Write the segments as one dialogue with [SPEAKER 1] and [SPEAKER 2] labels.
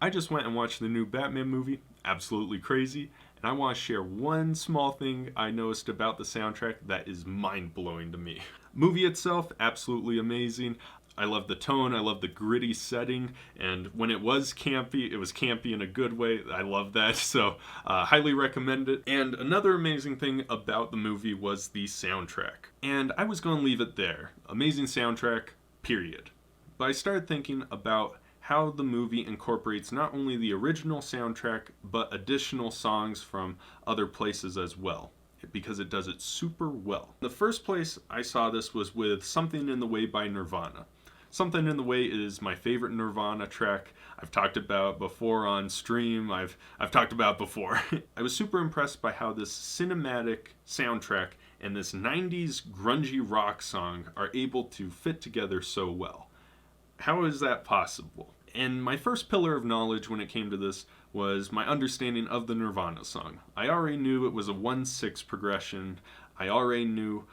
[SPEAKER 1] I just went and watched the new Batman movie, absolutely crazy, and I want to share one small thing I noticed about the soundtrack that is mind-blowing to me. Movie itself, absolutely amazing. I love the tone, I love the gritty setting, and when it was campy in a good way. I love that, so highly recommend it. And another amazing thing about the movie was the soundtrack. And I was going to leave it there. Amazing soundtrack, period. But I started thinking about how the movie incorporates not only the original soundtrack, but additional songs from other places as well, because it does it super well. The first place I saw this was with Something in the Way by Nirvana. Something in the Way is my favorite Nirvana track. I've talked about before on stream. I've talked about before. I was super impressed by how this cinematic soundtrack and this 90s grungy rock song are able to fit together so well. How is that possible? And my first pillar of knowledge when it came to this was my understanding of the Nirvana song. I already knew it was a 1/6 progression. I already knew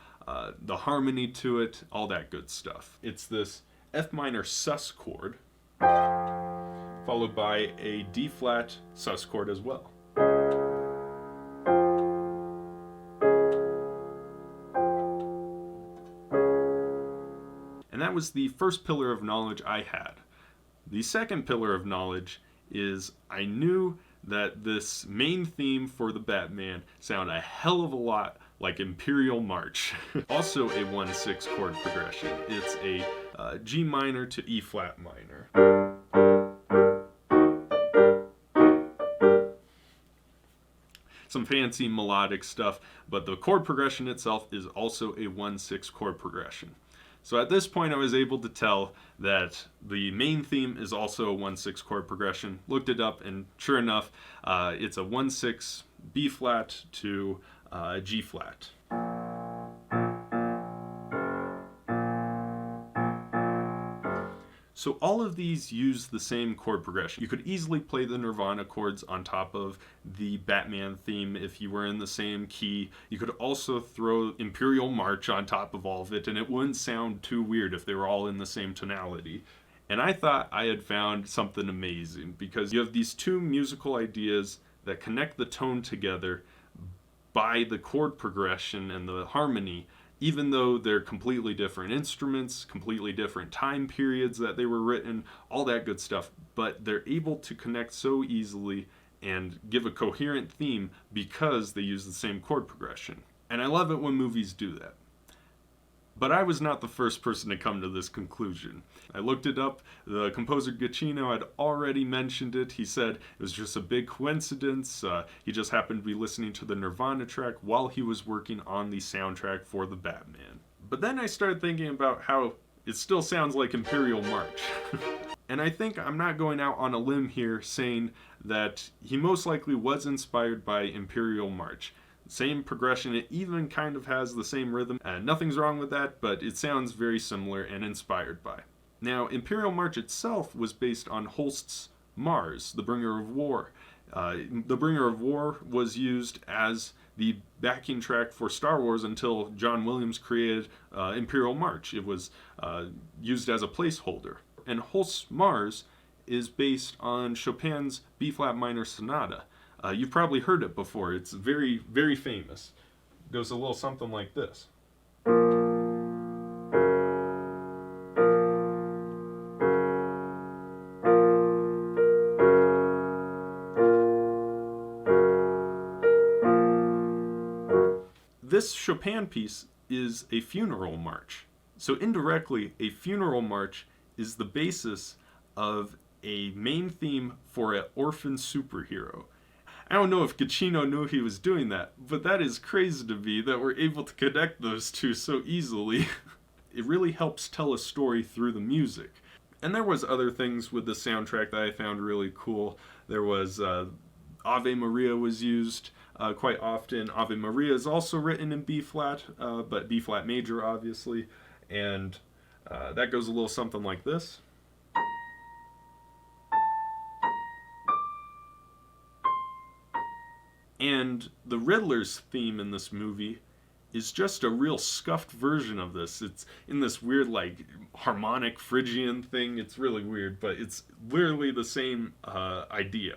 [SPEAKER 1] the harmony to it, all that good stuff. It's this F minor sus chord, followed by a D flat sus chord as well. And that was the first pillar of knowledge I had. The second pillar of knowledge is I knew that this main theme for the Batman sounded a hell of a lot like Imperial March. Also a 1/6 chord progression. It's a G minor to E flat minor. Some fancy melodic stuff, but the chord progression itself is also a 1/6 chord progression. So at this point I was able to tell that the main theme is also a 1/6 chord progression. Looked it up and sure enough, it's a 1/6 B flat to G flat. So all of these use the same chord progression. You could easily play the Nirvana chords on top of the Batman theme if you were in the same key. You could also throw Imperial March on top of all of it, and it wouldn't sound too weird if they were all in the same tonality. And I thought I had found something amazing, because you have these two musical ideas that connect the tone together by the chord progression and the harmony, even though they're completely different instruments, completely different time periods that they were written, all that good stuff. But they're able to connect so easily and give a coherent theme because they use the same chord progression. And I love it when movies do that. But I was not the first person to come to this conclusion. I looked it up. The composer Giacchino had already mentioned it. He said it was just a big coincidence. He just happened to be listening to the Nirvana track while he was working on the soundtrack for the Batman. But then I started thinking about how it still sounds like Imperial March. And I think I'm not going out on a limb here saying that he most likely was inspired by Imperial March. Same progression, it even kind of has the same rhythm. Nothing's wrong with that, but it sounds very similar and inspired by. Now, Imperial March itself was based on Holst's Mars, the Bringer of War. The Bringer of War was used as the backing track for Star Wars until John Williams created Imperial March. It was used as a placeholder. And Holst's Mars is based on Chopin's B-flat minor sonata. You've probably heard it before. It's very, very famous. It goes a little something like this. This Chopin piece is a funeral march. So indirectly, a funeral march is the basis of a main theme for an orphan superhero. I don't know if Giacchino knew he was doing that, but that is crazy to me that we're able to connect those two so easily. It really helps tell a story through the music. And there was other things with the soundtrack that I found really cool. There was Ave Maria was used quite often. Ave Maria is also written in B-flat, but B-flat major obviously. And that goes a little something like this. And the Riddler's theme in this movie is just a real scuffed version of this. It's in this weird, like, harmonic Phrygian thing. It's really weird, but it's literally the same idea.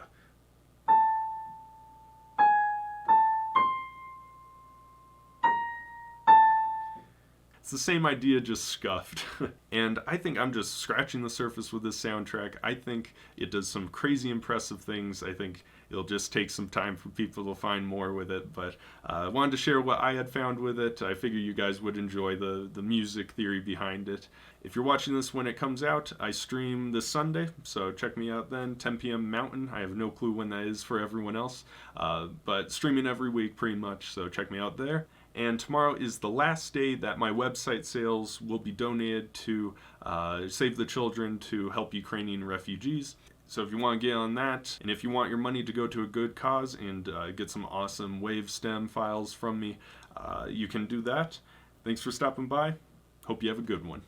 [SPEAKER 1] It's the same idea, just scuffed. And I think I'm just scratching the surface with this soundtrack. I think it does some crazy impressive things. I think it'll just take some time for people to find more with it. But I wanted to share what I had found with it. I figure you guys would enjoy the music theory behind it. If you're watching this when it comes out, I stream this Sunday, so check me out then, 10 p.m. Mountain. I have no clue when that is for everyone else, but streaming every week pretty much, so check me out there. And tomorrow is the last day that my website sales will be donated to Save the Children to help Ukrainian refugees. So if you want to get on that, and if you want your money to go to a good cause and get some awesome wave stem files from me, you can do that. Thanks for stopping by. Hope you have a good one.